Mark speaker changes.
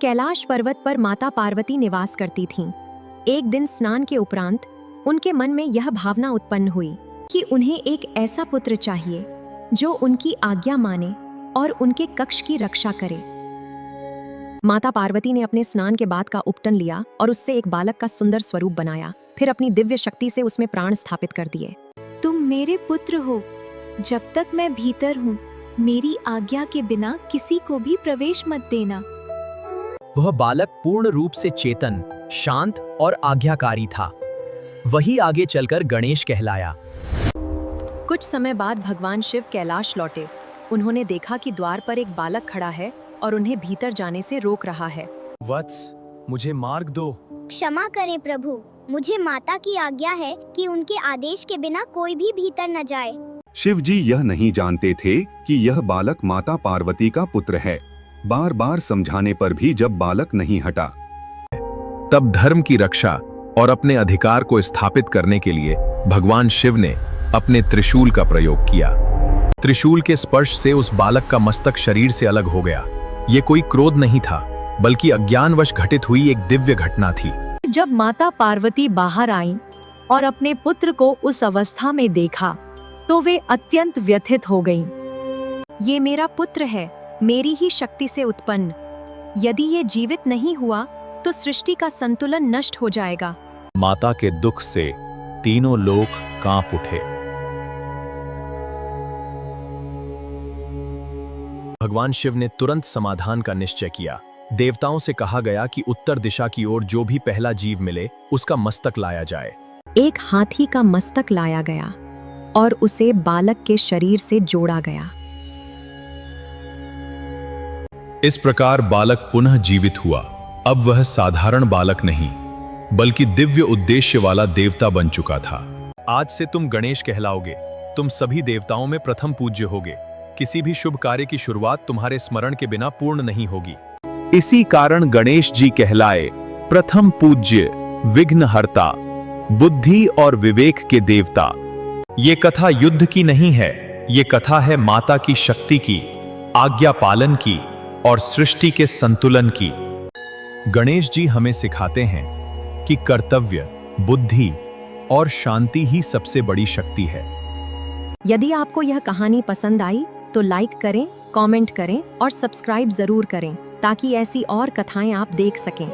Speaker 1: कैलाश पर्वत पर माता पार्वती निवास करती थीं। एक दिन स्नान के उपरांत उनके मन में यह भावना उत्पन्न हुई कि उन्हें एक ऐसा पुत्र चाहिए जो उनकी आज्ञा माने और उनके कक्ष की रक्षा करे। माता पार्वती ने अपने स्नान के बाद का उपटन लिया और उससे एक बालक का सुंदर स्वरूप बनाया। फिर अपनी दिव्य शक्ति से उसमें प्राण स्थापित कर दिए।
Speaker 2: तुम मेरे पुत्र हो। जब तक मैं भीतर हूँ, मेरी आज्ञा के बिना किसी को भी प्रवेश मत देना।
Speaker 3: वह बालक पूर्ण रूप से चेतन, शांत और आज्ञाकारी था। वही आगे चलकर गणेश कहलाया।
Speaker 1: कुछ समय बाद भगवान शिव कैलाश लौटे। उन्होंने देखा कि द्वार पर एक बालक खड़ा है और उन्हें भीतर जाने से रोक रहा है।
Speaker 3: वत्स, मुझे मार्ग दो।
Speaker 4: क्षमा करें प्रभु, मुझे माता की आज्ञा है कि उनके आदेश के बिना कोई भी भीतर न जाए।
Speaker 5: शिव जी यह नहीं जानते थे कि यह बालक माता पार्वती का पुत्र है। बार बार समझाने पर भी जब बालक नहीं हटा,
Speaker 6: तब धर्म की रक्षा और अपने अधिकार को स्थापित करने के लिए भगवान शिव ने अपने त्रिशूल का प्रयोग किया। त्रिशूल के स्पर्श से उस बालक का मस्तक शरीर से अलग हो गया। ये कोई क्रोध नहीं था, बल्कि अज्ञानवश घटित हुई एक दिव्य घटना थी।
Speaker 2: जब माता पार्वती बाहर आईं और अपने पुत्र को उस अवस्था में देखा, तो वे अत्यंत व्यथित हो गईं।
Speaker 1: ये मेरा पुत्र है, मेरी ही शक्ति से उत्पन्न। यदि ये जीवित नहीं हुआ तो सृष्टि का संतुलन नष्ट हो जाएगा।
Speaker 6: माता के दुख से तीनों लोक कांप उठे। भगवान शिव ने तुरंत समाधान का निश्चय किया। देवताओं से कहा गया कि उत्तर दिशा की ओर जो भी पहला जीव मिले, उसका मस्तक लाया जाए।
Speaker 1: एक हाथी का मस्तक लाया गया और उसे बालक के शरीर से जोड़ा गया।
Speaker 6: इस प्रकार बालक पुनः जीवित हुआ। अब वह साधारण बालक नहीं, बल्कि दिव्य उद्देश्य वाला देवता बन चुका था। आज से तुम गणेश कहलाओगे। तुम सभी देवताओं में प्रथम पूज्य होगे। किसी भी शुभ कार्य की शुरुआत तुम्हारे स्मरण के बिना पूर्ण नहीं होगी। इसी कारण गणेश जी कहलाए प्रथम पूज्य, विघ्नहर्ता, बुद्धि और विवेक के देवता। ये कथा युद्ध की नहीं है, ये कथा है माता की शक्ति की, आज्ञा पालन की और सृष्टि के संतुलन की। गणेश जी हमें सिखाते हैं कि कर्तव्य, बुद्धि और शांति ही सबसे बड़ी शक्ति है।
Speaker 1: यदि आपको यह कहानी पसंद आई तो लाइक करें, कमेंट करें और सब्सक्राइब जरूर करें ताकि ऐसी और कथाएं आप देख सकें।